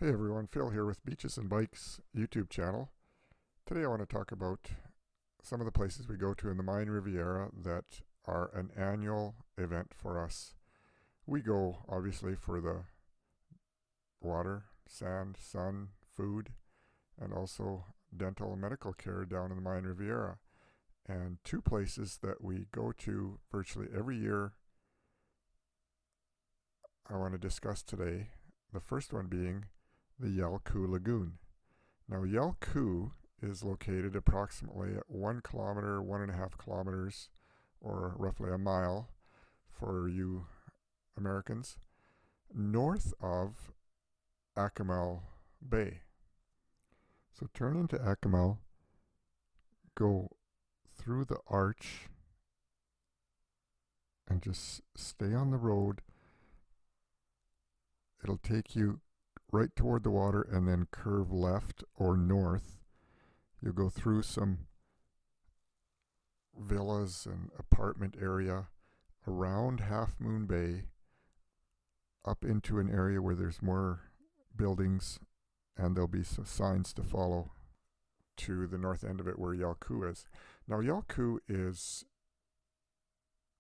Hey everyone, Phil here with Beaches and Bikes YouTube channel. Today I want to talk about some of the places we go to in the Myan Riviera that are an annual event for us. We go obviously for the water, sand, sun, food, and also dental and medical care down in the Myan Riviera. And two places that we go to virtually every year I want to discuss today. The first one being the Yal Ku Lagoon. Now, Yal Ku is located approximately at 1 kilometer, 1.5 kilometers, or roughly a mile for you Americans, north of Akumal Bay. So turn into Akumal, go through the arch, and just stay on the road. It'll take you right toward the water and then curve left or north. You'll go through some villas and apartment area around Half Moon Bay up into an area where there's more buildings, and there'll be some signs to follow to the north end of it where Yal Ku is. Now, Yal Ku is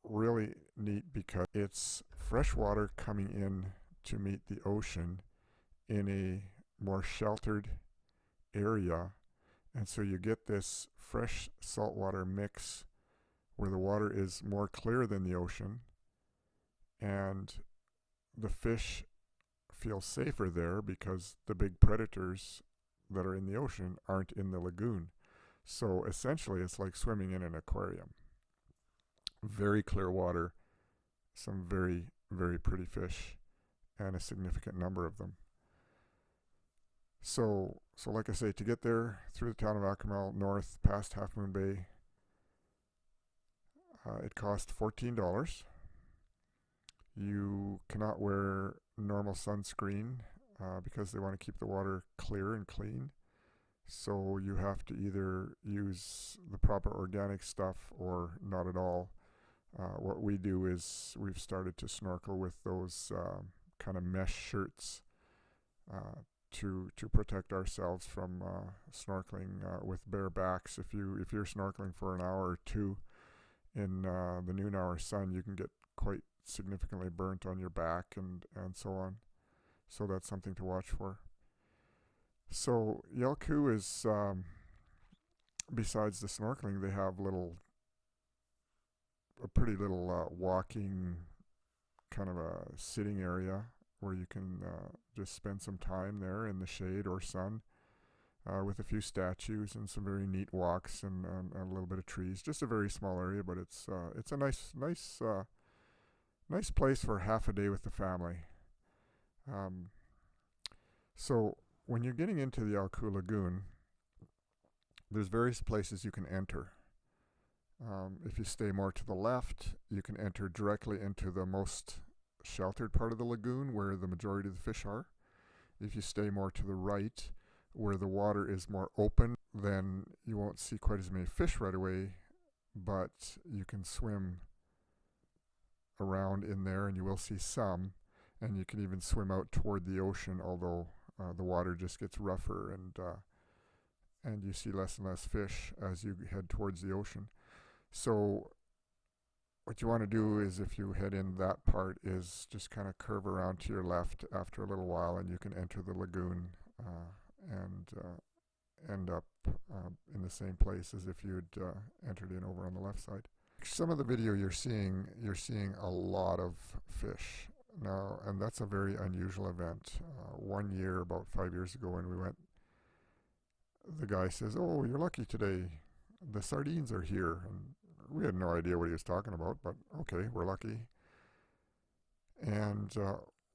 really neat because it's fresh water coming in to meet the ocean in a more sheltered area, and so you get this fresh saltwater mix where the water is more clear than the ocean, and the fish feel safer there because the big predators that are in the ocean aren't in the lagoon. So essentially it's like swimming in an aquarium. Very clear water, some very, very pretty fish, and a significant number of them. So like I say, to get there through the town of Akumal, north past Half Moon Bay, it cost $14. You cannot wear normal sunscreen because they want to keep the water clear and clean. So you have to either use the proper organic stuff or not at all. What we do is we've started to snorkel with those kind of mesh shirts to protect ourselves from snorkeling with bare backs. If you're snorkeling for an hour or two in the noon hour sun, you can get quite significantly burnt on your back and so on. So that's something to watch for. So Yal Ku is besides the snorkeling, they have a pretty little walking kind of a sitting area where you can just spend some time there in the shade or sun with a few statues and some very neat walks and a little bit of trees. Just a very small area, but it's a nice place for half a day with the family. So when you're getting into the Yal Ku Lagoon, there's various places you can enter. If you stay more to the left, you can enter directly into the most sheltered part of the lagoon where the majority of the fish are. If you stay more to the right, where the water is more open, then you won't see quite as many fish right away, but you can swim around in there and you will see some, and you can even swim out toward the ocean, although the water just gets rougher and you see less and less fish as you head towards the ocean. So what you want to do is, if you head in that part, is just kind of curve around to your left after a little while, and you can enter the lagoon and end up in the same place as if you'd entered in over on the left side. Some of the video you're seeing a lot of fish now, and that's a very unusual event. One year, about 5 years ago, when we went, the guy says, "Oh, you're lucky today. The sardines are here." And we had no idea what he was talking about, but okay, we're lucky. And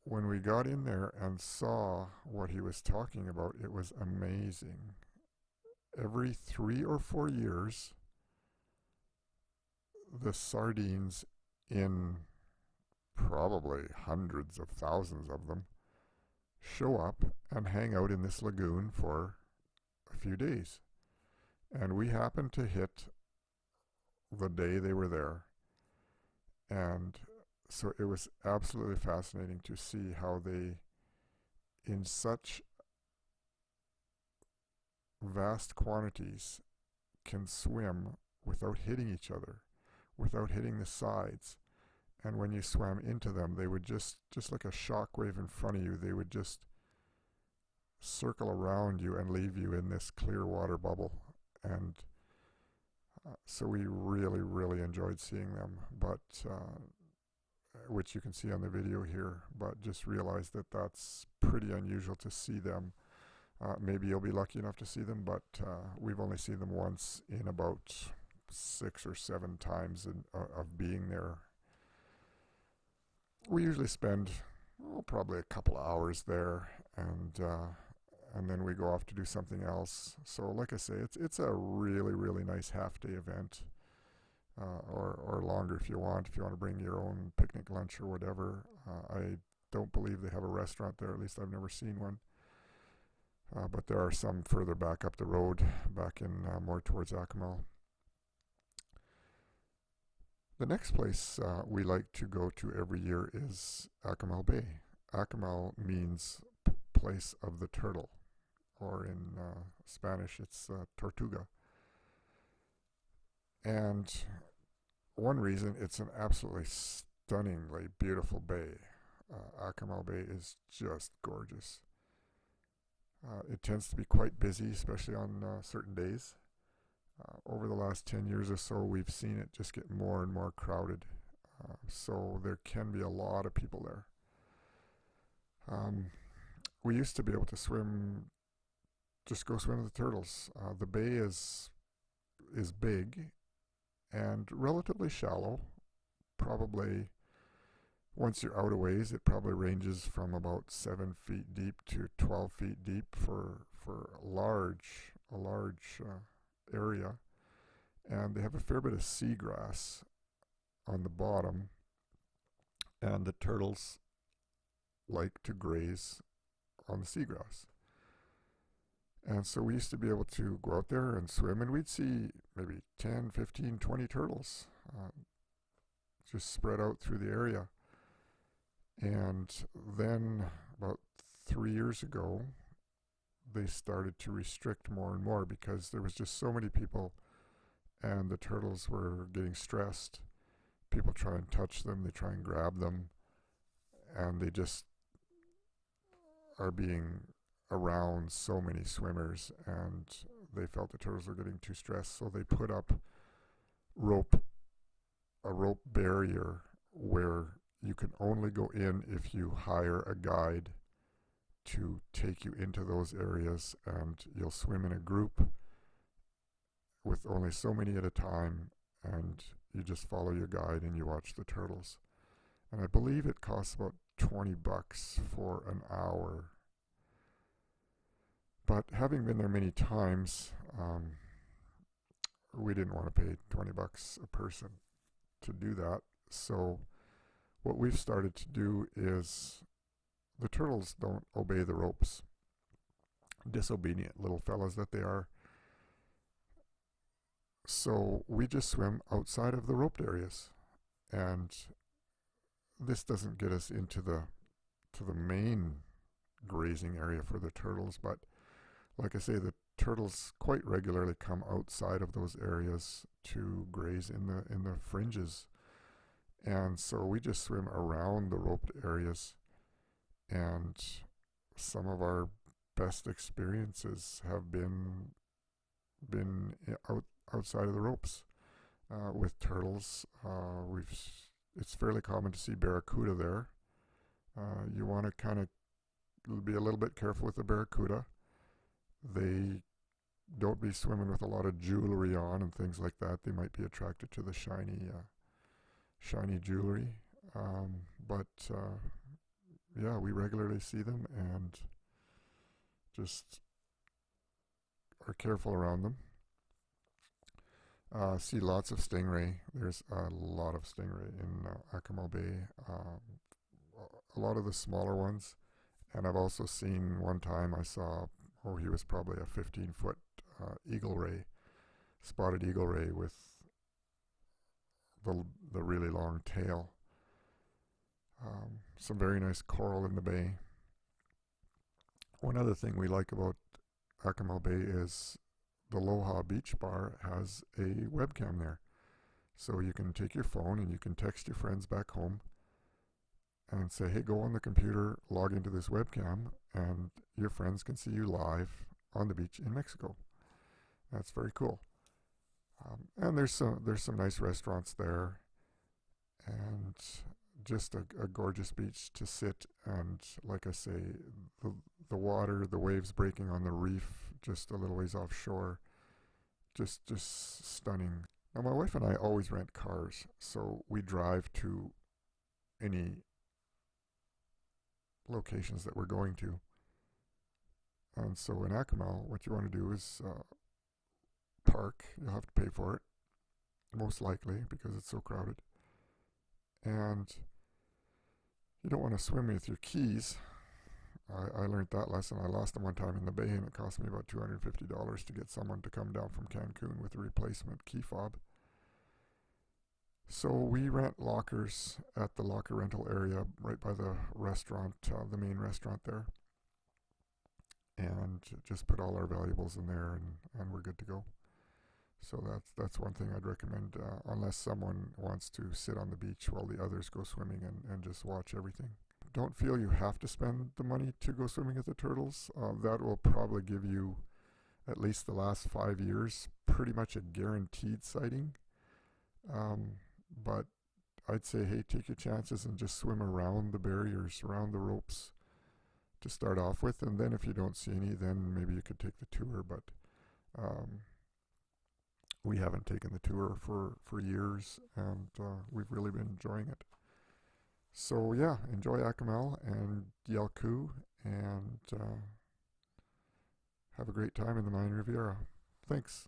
when we got in there and saw what he was talking about, it was amazing. Every 3 or 4 years, the sardines, in probably hundreds of thousands of them, show up and hang out in this lagoon for a few days. And we happened to hit the day they were there. And so it was absolutely fascinating to see how they, in such vast quantities can swim without hitting each other, without hitting the sides. And when you swam into them, they would just like a shock wave in front of you, they would just circle around you and leave you in this clear water bubble. And so we really, really enjoyed seeing them, but which you can see on the video here, but just realize that that's pretty unusual to see them. Maybe you'll be lucky enough to see them, but we've only seen them once in about 6 or 7 times of being there. We usually spend probably a couple of hours there, and then we go off to do something else. So like I say, it's a really, really nice half-day event, or longer if you want. If you want to bring your own picnic lunch or whatever. I don't believe they have a restaurant there, at least I've never seen one. But there are some further back up the road, back in more towards Akumal. The next place we like to go to every year is Akumal Bay. Akumal means place of the turtle, or in Spanish it's Tortuga. And one reason, it's an absolutely stunningly beautiful bay. Akumal Bay is just gorgeous. It tends to be quite busy, especially on certain days. Over the last 10 years or so, we've seen it just get more and more crowded. So there can be a lot of people there. We used to be able to just go swim with the turtles. The bay is big and relatively shallow. Probably, once you're out a ways, it probably ranges from about 7 feet deep to 12 feet deep for a large area. And they have a fair bit of seagrass on the bottom, and the turtles like to graze on the seagrass. And so we used to be able to go out there and swim, and we'd see maybe 10, 15, 20 turtles just spread out through the area. And then about 3 years ago, they started to restrict more and more because there was just so many people, and the turtles were getting stressed. People try and touch them, they try and grab them, and they just are being around so many swimmers, and they felt the turtles were getting too stressed, so they put up a rope barrier where you can only go in if you hire a guide to take you into those areas, and you'll swim in a group with only so many at a time, and you just follow your guide and you watch the turtles. And I believe it costs about $20 for an hour. But having been there many times, we didn't want to pay $20 a person to do that. So what we've started to do is, the turtles don't obey the ropes. Disobedient little fellas that they are. So we just swim outside of the roped areas. And this doesn't get us into the main grazing area for the turtles, but like I say, the turtles quite regularly come outside of those areas to graze in the fringes. And so we just swim around the roped areas, and some of our best experiences have been outside of the ropes with turtles. It's fairly common to see barracuda there. You want to kind of be a little bit careful with the barracuda. They don't be swimming with a lot of jewelry on and things like that. They might be attracted to the shiny jewelry. But yeah, we regularly see them and just are careful around them. See lots of stingray. There's a lot of stingray in Akumal Bay. A lot of the smaller ones. And I've also seen, one time I saw, he was probably a 15-foot eagle ray, spotted eagle ray with the really long tail. Some very nice coral in the bay. One other thing we like about Akumal Bay is the Aloha Beach Bar has a webcam there. So you can take your phone and you can text your friends back home and say, hey, go on the computer, log into this webcam, and your friends can see you live on the beach in Mexico. That's very cool. And there's some nice restaurants there, and just a gorgeous beach to sit. And like I say, the water, the waves breaking on the reef, just a little ways offshore, just stunning. Now my wife and I always rent cars, so we drive to any locations that we're going to. And so in Akumal, what you want to do is park. You'll have to pay for it, most likely, because it's so crowded. And you don't want to swim with your keys. I learned that lesson. I lost them one time in the bay, and it cost me about $250 to get someone to come down from Cancun with a replacement key fob. So we rent lockers at the locker rental area right by the restaurant, the main restaurant there, and just put all our valuables in there, and we're good to go. So that's one thing I'd recommend, unless someone wants to sit on the beach while the others go swimming and just watch everything. Don't feel you have to spend the money to go swimming at the turtles. That will probably give you, at least the last 5 years, pretty much a guaranteed sighting. But I'd say, hey, take your chances and just swim around the barriers, around the ropes to start off with. And then if you don't see any, then maybe you could take the tour. But we haven't taken the tour for years, and we've really been enjoying it. So yeah, enjoy Akumal and Yal Ku, and have a great time in the Myan Riviera. Thanks.